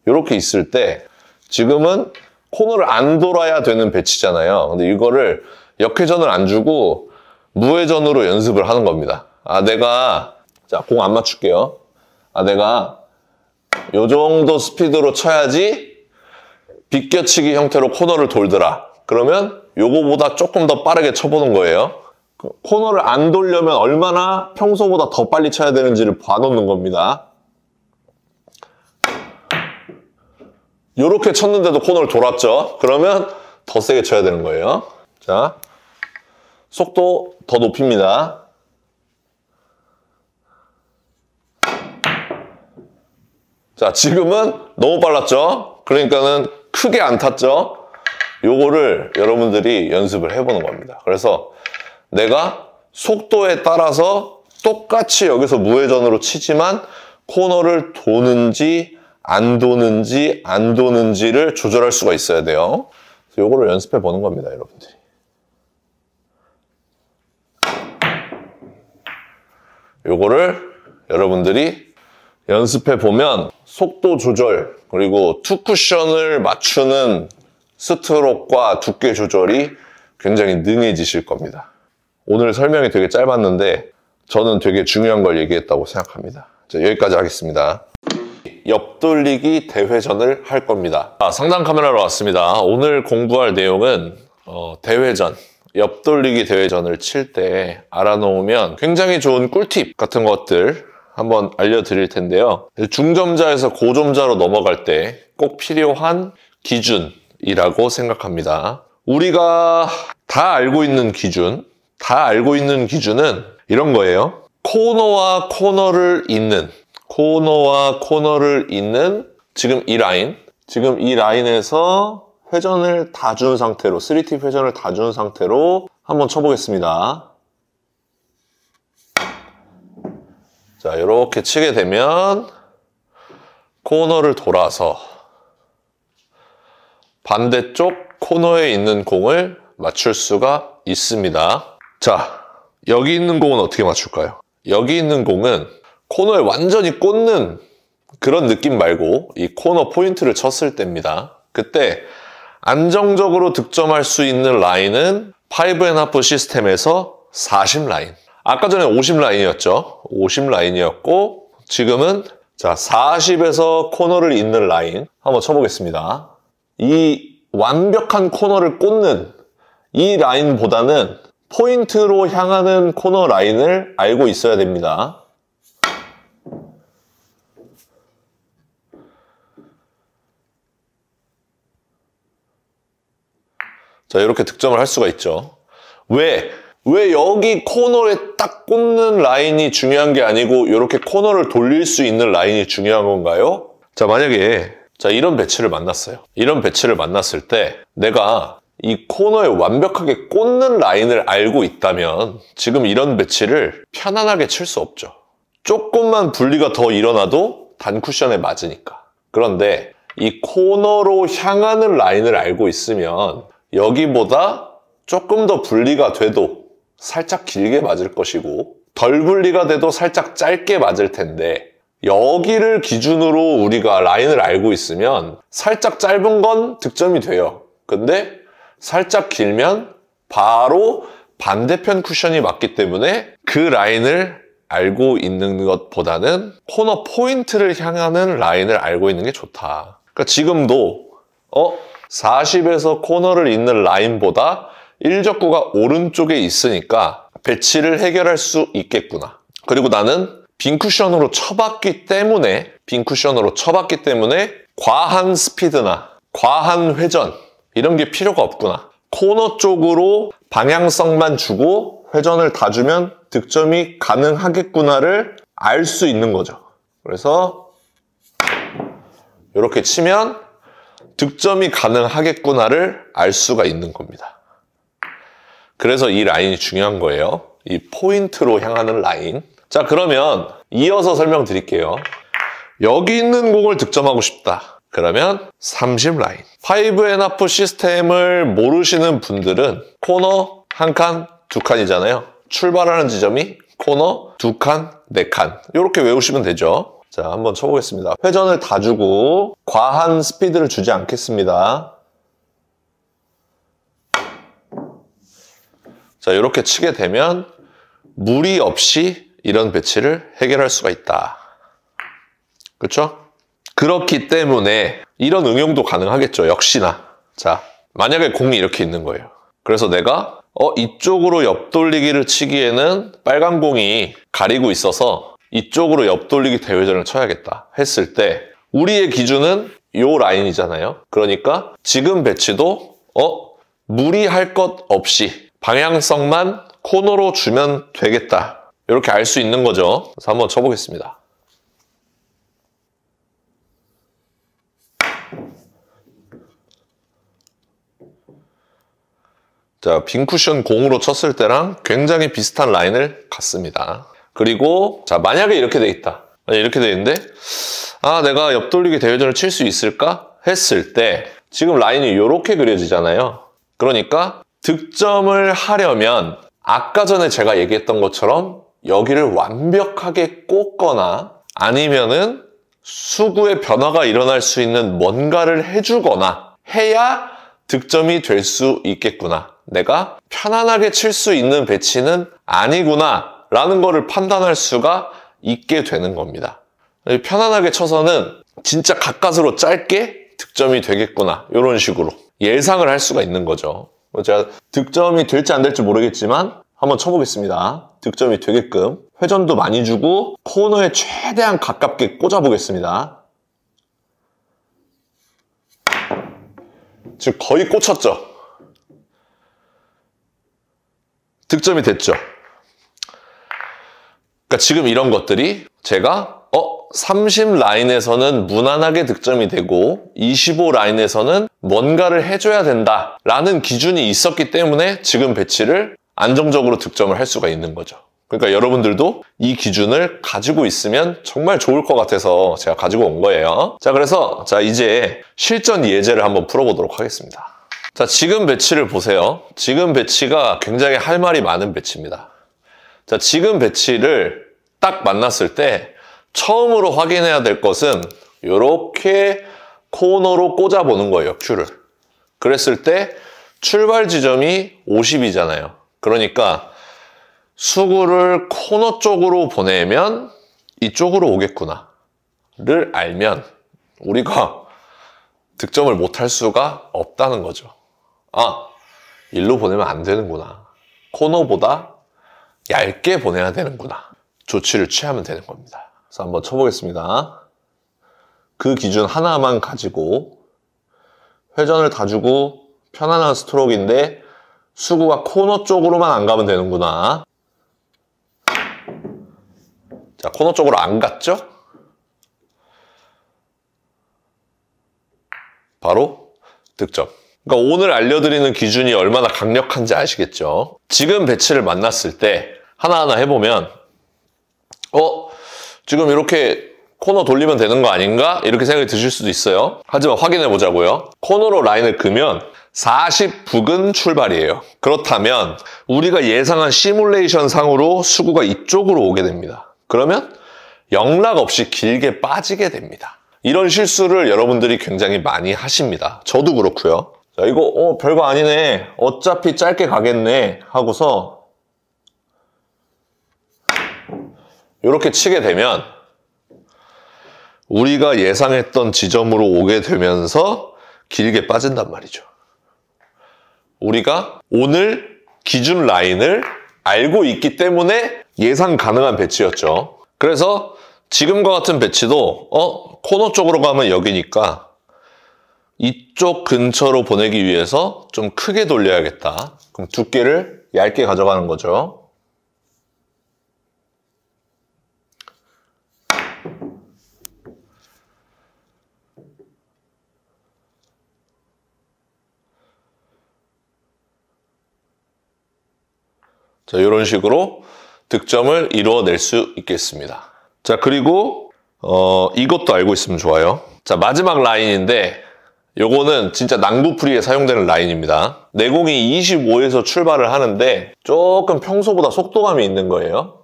이렇게 있을 때 지금은 코너를 안 돌아야 되는 배치잖아요. 근데 이거를 역회전을 안 주고 무회전으로 연습을 하는 겁니다. 내가 자, 공 안 맞출게요. 내가 요 정도 스피드로 쳐야지 비껴치기 형태로 코너를 돌더라. 그러면 요거보다 조금 더 빠르게 쳐보는 거예요. 코너를 안 돌려면 얼마나 평소보다 더 빨리 쳐야 되는지를 봐놓는 겁니다. 요렇게 쳤는데도 코너를 돌았죠? 그러면 더 세게 쳐야 되는 거예요. 자, 속도 더 높입니다. 자, 지금은 너무 빨랐죠? 그러니까는 크게 안 탔죠? 요거를 여러분들이 연습을 해보는 겁니다. 그래서 내가 속도에 따라서 똑같이 여기서 무회전으로 치지만 코너를 도는지 안 도는지를 조절할 수가 있어야 돼요. 그래서 요거를 연습해 보는 겁니다, 여러분들이. 요거를 여러분들이 연습해 보면 속도 조절 그리고 투 쿠션을 맞추는 스트로크와 두께 조절이 굉장히 능해지실 겁니다. 오늘 설명이 되게 짧았는데 저는 되게 중요한 걸 얘기했다고 생각합니다. 자, 여기까지 하겠습니다. 옆돌리기 대회전을 할 겁니다. 상단 카메라로 왔습니다. 오늘 공부할 내용은 대회전, 옆돌리기 대회전을 칠 때 알아놓으면 굉장히 좋은 꿀팁 같은 것들 한번 알려드릴 텐데요. 중점자에서 고점자로 넘어갈 때 꼭 필요한 기준이라고 생각합니다. 우리가 다 알고 있는 기준은 이런 거예요. 코너와 코너를 잇는 지금 이 라인에서 회전을 다 준 상태로 3팁 회전을 다 준 상태로 한번 쳐보겠습니다. 자, 이렇게 치게 되면 코너를 돌아서 반대쪽 코너에 있는 공을 맞출 수가 있습니다. 자, 여기 있는 공은 어떻게 맞출까요? 여기 있는 공은 코너에 완전히 꽂는 그런 느낌 말고 이 코너 포인트를 쳤을 때입니다. 그때 안정적으로 득점할 수 있는 라인은 5&1 시스템에서 40 라인. 아까 전에 50 라인이었죠. 50 라인이었고 지금은 자 40에서 코너를 잇는 라인 한번 쳐보겠습니다. 이 완벽한 코너를 꽂는 이 라인보다는 포인트로 향하는 코너 라인을 알고 있어야 됩니다. 자, 이렇게 득점을 할 수가 있죠. 왜 여기 코너에 딱 꽂는 라인이 중요한 게 아니고 이렇게 코너를 돌릴 수 있는 라인이 중요한 건가요? 자, 만약에 이런 배치를 만났어요. 이런 배치를 만났을 때 내가 이 코너에 완벽하게 꽂는 라인을 알고 있다면 지금 이런 배치를 편안하게 칠 수 없죠. 조금만 분리가 더 일어나도 단 쿠션에 맞으니까. 그런데 이 코너로 향하는 라인을 알고 있으면 여기보다 조금 더 분리가 돼도 살짝 길게 맞을 것이고 덜 분리가 돼도 살짝 짧게 맞을 텐데 여기를 기준으로 우리가 라인을 알고 있으면 살짝 짧은 건 득점이 돼요. 근데 살짝 길면 바로 반대편 쿠션이 맞기 때문에 그 라인을 알고 있는 것보다는 코너 포인트를 향하는 라인을 알고 있는 게 좋다. 그러니까 지금도 40에서 코너를 잇는 라인보다 일적구가 오른쪽에 있으니까 배치를 해결할 수 있겠구나. 그리고 나는 빈 쿠션으로 쳐봤기 때문에 과한 스피드나 과한 회전 이런 게 필요가 없구나. 코너 쪽으로 방향성만 주고 회전을 다 주면 득점이 가능하겠구나를 알 수 있는 거죠. 그래서 이렇게 치면 득점이 가능하겠구나를 알 수가 있는 겁니다. 그래서 이 라인이 중요한 거예요. 이 포인트로 향하는 라인. 자, 그러면 이어서 설명드릴게요. 여기 있는 공을 득점하고 싶다. 그러면 30 라인. 5&1 시스템을 모르시는 분들은 코너 1칸, 2칸이잖아요. 출발하는 지점이 코너 2칸, 4칸. 이렇게 외우시면 되죠. 자, 한번 쳐보겠습니다. 회전을 다 주고 과한 스피드를 주지 않겠습니다. 자, 이렇게 치게 되면 무리 없이 이런 배치를 해결할 수가 있다. 그렇죠? 그렇기 때문에 이런 응용도 가능하겠죠. 역시나. 자, 만약에 공이 이렇게 있는 거예요. 그래서 내가 이쪽으로 옆돌리기를 치기에는 빨간 공이 가리고 있어서 이쪽으로 옆돌리기 대회전을 쳐야겠다 했을 때 우리의 기준은 이 라인이잖아요. 그러니까 지금 배치도 무리할 것 없이 방향성만 코너로 주면 되겠다. 이렇게 알 수 있는 거죠. 그래서 한번 쳐보겠습니다. 자, 빈 쿠션 공으로 쳤을 때랑 굉장히 비슷한 라인을 갔습니다. 그리고 자, 만약에 이렇게 돼 있다. 이렇게 돼 있는데 내가 옆돌리기 대회전을 칠 수 있을까? 했을 때 지금 라인이 이렇게 그려지잖아요. 그러니까 득점을 하려면 아까 전에 제가 얘기했던 것처럼 여기를 완벽하게 꽂거나 아니면은 수구의 변화가 일어날 수 있는 뭔가를 해주거나 해야 득점이 될 수 있겠구나. 내가 편안하게 칠 수 있는 배치는 아니구나 라는 거를 판단할 수가 있게 되는 겁니다. 편안하게 쳐서는 진짜 가까스로 짧게 득점이 되겠구나. 이런 식으로 예상을 할 수가 있는 거죠. 제가 득점이 될지 안 될지 모르겠지만 한번 쳐보겠습니다. 득점이 되게끔 회전도 많이 주고 코너에 최대한 가깝게 꽂아보겠습니다. 지금 거의 꽂혔죠? 득점이 됐죠? 그러니까 지금 이런 것들이 제가 30 라인에서는 무난하게 득점이 되고 25 라인에서는 뭔가를 해줘야 된다라는 기준이 있었기 때문에 지금 배치를 안정적으로 득점을 할 수가 있는 거죠. 그러니까 여러분들도 이 기준을 가지고 있으면 정말 좋을 것 같아서 제가 가지고 온 거예요. 자, 그래서 이제 실전 예제를 한번 풀어보도록 하겠습니다. 자, 지금 배치를 보세요. 지금 배치가 굉장히 할 말이 많은 배치입니다. 자, 지금 배치를 딱 만났을 때 처음으로 확인해야 될 것은 이렇게 코너로 꽂아보는 거예요, 큐를. 그랬을 때 출발 지점이 50이잖아요. 그러니까 수구를 코너 쪽으로 보내면 이쪽으로 오겠구나를 알면 우리가 득점을 못할 수가 없다는 거죠. 일로 보내면 안 되는구나. 코너보다 얇게 보내야 되는구나. 조치를 취하면 되는 겁니다. 그래서 한번 쳐보겠습니다. 그 기준 하나만 가지고 회전을 다 주고 편안한 스트로크인데 수구가 코너 쪽으로만 안 가면 되는구나. 자, 코너 쪽으로 안 갔죠? 바로 득점. 그러니까 오늘 알려드리는 기준이 얼마나 강력한지 아시겠죠? 지금 배치를 만났을 때 하나하나 해보면 지금 이렇게 코너 돌리면 되는 거 아닌가? 이렇게 생각이 드실 수도 있어요. 하지만 확인해 보자고요. 코너로 라인을 그으면 40북은 출발이에요. 그렇다면 우리가 예상한 시뮬레이션 상으로 수구가 이쪽으로 오게 됩니다. 그러면 영락 없이 길게 빠지게 됩니다. 이런 실수를 여러분들이 굉장히 많이 하십니다. 저도 그렇고요. 자, 이거 별거 아니네. 어차피 짧게 가겠네 하고서 이렇게 치게 되면 우리가 예상했던 지점으로 오게 되면서 길게 빠진단 말이죠. 우리가 오늘 기준 라인을 알고 있기 때문에 예상 가능한 배치였죠. 그래서 지금과 같은 배치도 코너 쪽으로 가면 여기니까 이쪽 근처로 보내기 위해서 좀 크게 돌려야겠다. 그럼 두께를 얇게 가져가는 거죠. 자, 이런 식으로 득점을 이루어낼 수 있겠습니다. 자, 그리고 이것도 알고 있으면 좋아요. 자, 마지막 라인인데 요거는 진짜 낭부풀이에 사용되는 라인입니다. 내공이 25에서 출발을 하는데 조금 평소보다 속도감이 있는 거예요.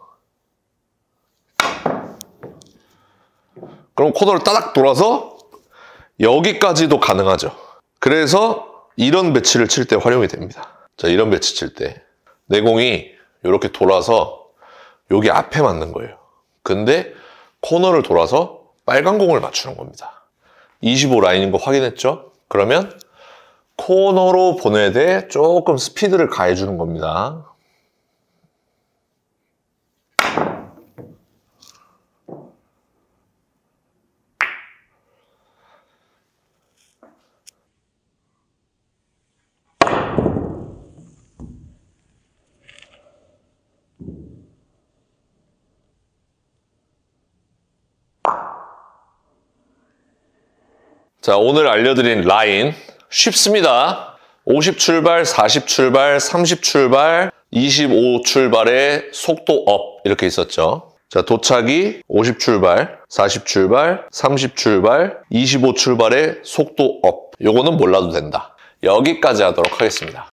그럼 코너를 따닥 돌아서 여기까지도 가능하죠. 그래서 이런 배치를 칠 때 활용이 됩니다. 자, 이런 배치 칠 때 내공이 이렇게 돌아서 여기 앞에 맞는 거예요. 근데 코너를 돌아서 빨간 공을 맞추는 겁니다. 25 라인인 거 확인했죠? 그러면 코너로 보내되 조금 스피드를 가해주는 겁니다. 자, 오늘 알려드린 라인 쉽습니다. 50 출발, 40 출발, 30 출발, 25 출발에 속도 업 이렇게 있었죠. 자, 도착이 50 출발, 40 출발, 30 출발, 25 출발에 속도 업. 요거는 몰라도 된다. 여기까지 하도록 하겠습니다.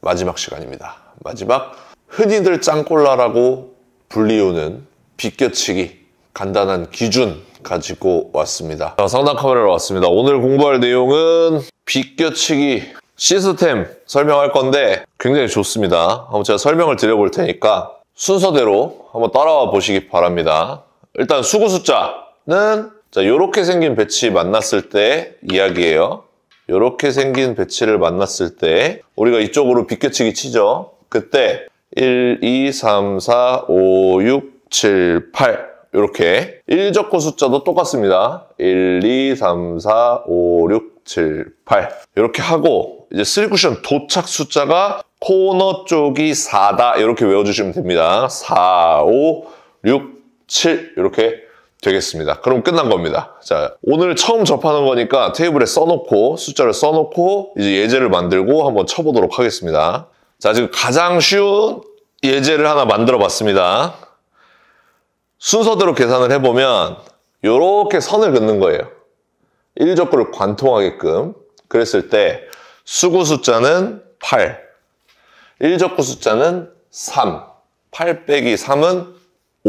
마지막 시간입니다. 마지막 흔히들 짱꼴라라고 불리우는 비껴치기 간단한 기준 가지고 왔습니다. 자, 상단 카메라로 왔습니다. 오늘 공부할 내용은 비껴치기 시스템 설명할 건데 굉장히 좋습니다. 한번 제가 설명을 드려볼 테니까 순서대로 한번 따라와 보시기 바랍니다. 일단 수구 숫자는 자, 이렇게 생긴 배치 만났을 때 이야기예요. 이렇게 생긴 배치를 만났을 때 우리가 이쪽으로 비껴치기 치죠. 그때 1, 2, 3, 4, 5, 6, 7, 8 이렇게 1적구 숫자도 똑같습니다. 1, 2, 3, 4, 5, 6, 7, 8 이렇게 하고 이제 3쿠션 도착 숫자가 코너 쪽이 4다 이렇게 외워주시면 됩니다. 4, 5, 6, 7 이렇게 되겠습니다. 그럼 끝난 겁니다. 자, 오늘 처음 접하는 거니까 테이블에 써놓고 숫자를 써놓고 이제 예제를 만들고 한번 쳐보도록 하겠습니다. 자, 지금 가장 쉬운 예제를 하나 만들어 봤습니다. 순서대로 계산을 해보면 이렇게 선을 긋는 거예요. 1적구를 관통하게끔. 그랬을 때 수구 숫자는 8, 1적구 숫자는 3, 8 빼기 3은 5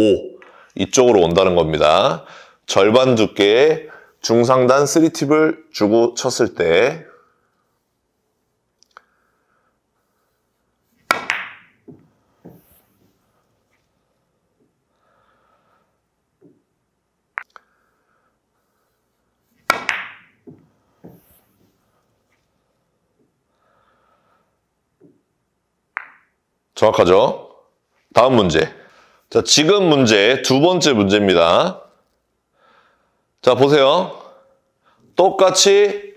이쪽으로 온다는 겁니다. 절반 두께의 중상단 3팁을 주고 쳤을 때 정확하죠? 다음 문제. 자, 지금 문제 두 번째 문제입니다. 자, 보세요. 똑같이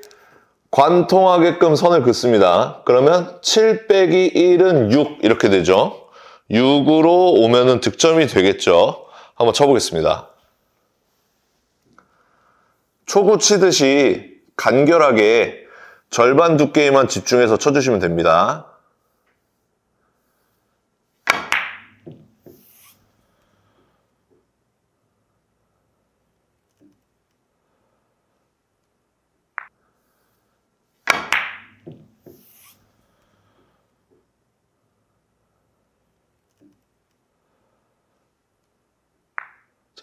관통하게끔 선을 긋습니다. 그러면 7 빼기 1은 6 이렇게 되죠. 6으로 오면은 득점이 되겠죠. 한번 쳐보겠습니다. 초구 치듯이 간결하게 절반 두께에만 집중해서 쳐주시면 됩니다.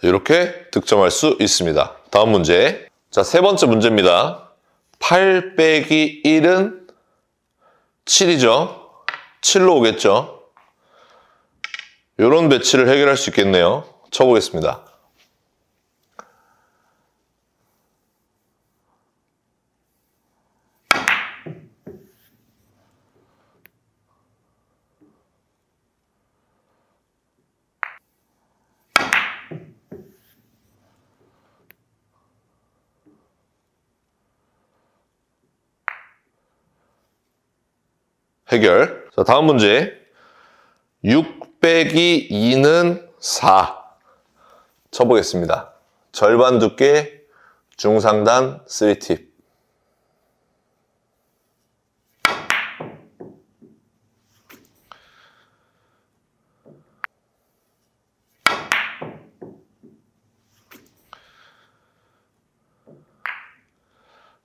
이렇게 득점할 수 있습니다. 다음 문제. 자, 세 번째 문제입니다. 8 빼기 1은 7이죠. 7로 오겠죠. 이런 배치를 해결할 수 있겠네요. 쳐보겠습니다. 해결. 자, 다음 문제. 6 빼기 2는 4. 쳐보겠습니다. 절반 두께, 중상단 3팁.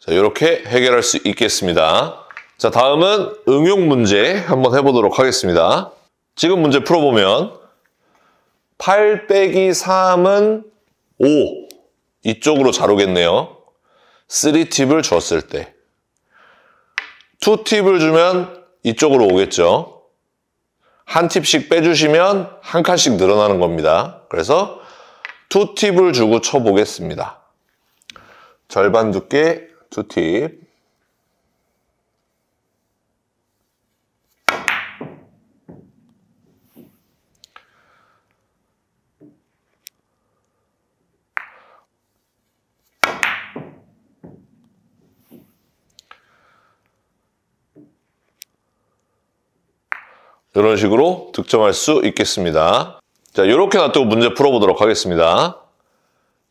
자, 이렇게 해결할 수 있겠습니다. 자, 다음은 응용 문제 한번 해보도록 하겠습니다. 지금 문제 풀어보면 8 빼기 3은 5. 이쪽으로 잘 오겠네요. 3팁을 줬을 때. 2팁을 주면 이쪽으로 오겠죠. 한 팁씩 빼주시면 한 칸씩 늘어나는 겁니다. 그래서 2팁을 주고 쳐보겠습니다. 절반 두께 2팁. 이런 식으로 득점할 수 있겠습니다. 자, 이렇게 놔두고 문제 풀어보도록 하겠습니다.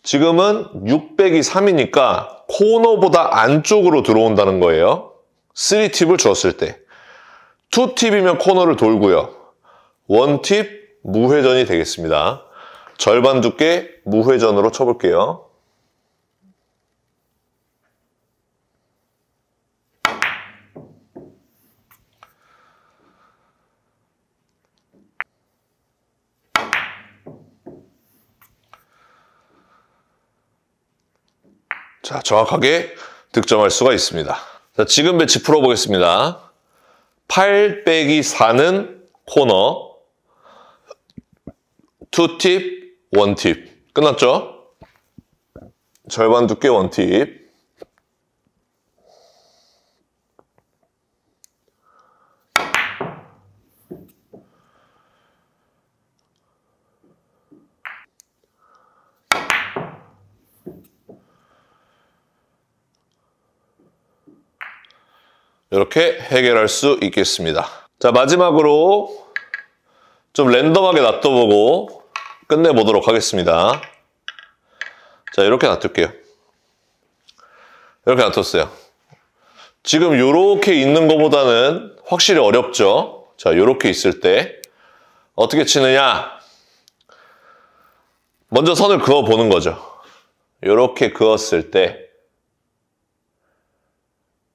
지금은 6 빼기 3이니까 코너보다 안쪽으로 들어온다는 거예요. 3팁을 줬을 때. 2팁이면 코너를 돌고요. 1팁 무회전이 되겠습니다. 절반 두께 무회전으로 쳐볼게요. 자, 정확하게 득점할 수가 있습니다. 자, 지금 배치 풀어보겠습니다. 8 빼기 4는 코너, 2팁, 1팁. 끝났죠? 절반 두께 1팁. 이렇게 해결할 수 있겠습니다. 자, 마지막으로 좀 랜덤하게 놔둬보고 끝내보도록 하겠습니다. 자, 이렇게 놔둘게요. 이렇게 놔뒀어요. 지금 이렇게 있는 것보다는 확실히 어렵죠? 자, 이렇게 있을 때 어떻게 치느냐? 먼저 선을 그어보는 거죠. 이렇게 그었을 때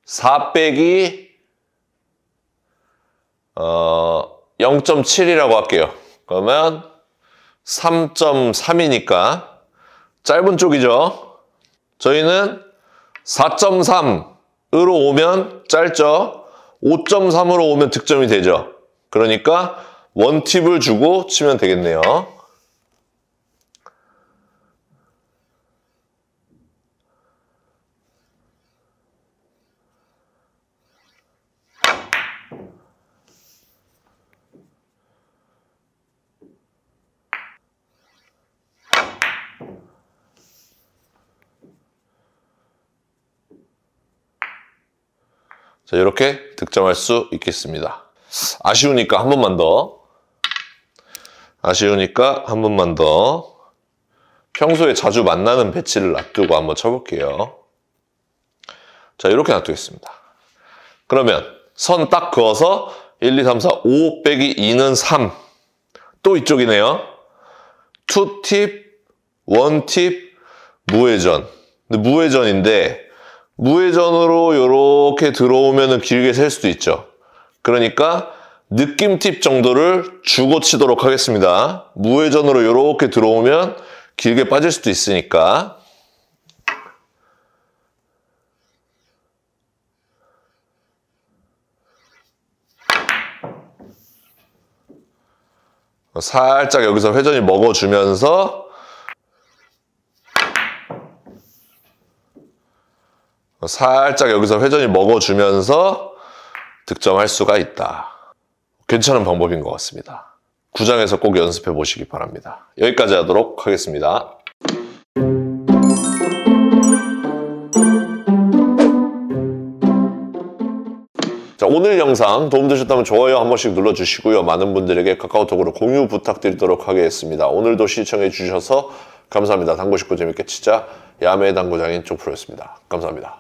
4 빼기 0.7이라고 할게요. 그러면 3.3이니까 짧은 쪽이죠. 저희는 4.3으로 오면 짧죠. 5.3으로 오면 득점이 되죠. 그러니까 1팁을 주고 치면 되겠네요. 자, 이렇게 득점할 수 있겠습니다. 아쉬우니까 한 번만 더. 평소에 자주 만나는 배치를 놔두고 한번 쳐볼게요. 자, 이렇게 놔두겠습니다. 그러면 선 딱 그어서 1, 2, 3, 4, 5 빼기 2는 3. 또 이쪽이네요. 2팁, 1팁, 무회전. 근데 무회전인데 무회전으로 이렇게 들어오면 길게 셀 수도 있죠. 그러니까 느낌 팁 정도를 주고 치도록 하겠습니다. 무회전으로 이렇게 들어오면 길게 빠질 수도 있으니까. 살짝 여기서 회전이 먹어주면서 득점할 수가 있다. 괜찮은 방법인 것 같습니다. 구장에서 꼭 연습해 보시기 바랍니다. 여기까지 하도록 하겠습니다. 자, 오늘 영상 도움되셨다면 좋아요 한 번씩 눌러주시고요. 많은 분들에게 카카오톡으로 공유 부탁드리도록 하겠습니다. 오늘도 시청해 주셔서 감사합니다. 당구 식구 재밌게 치자. 야매 당구장인 쪽프로였습니다. 감사합니다.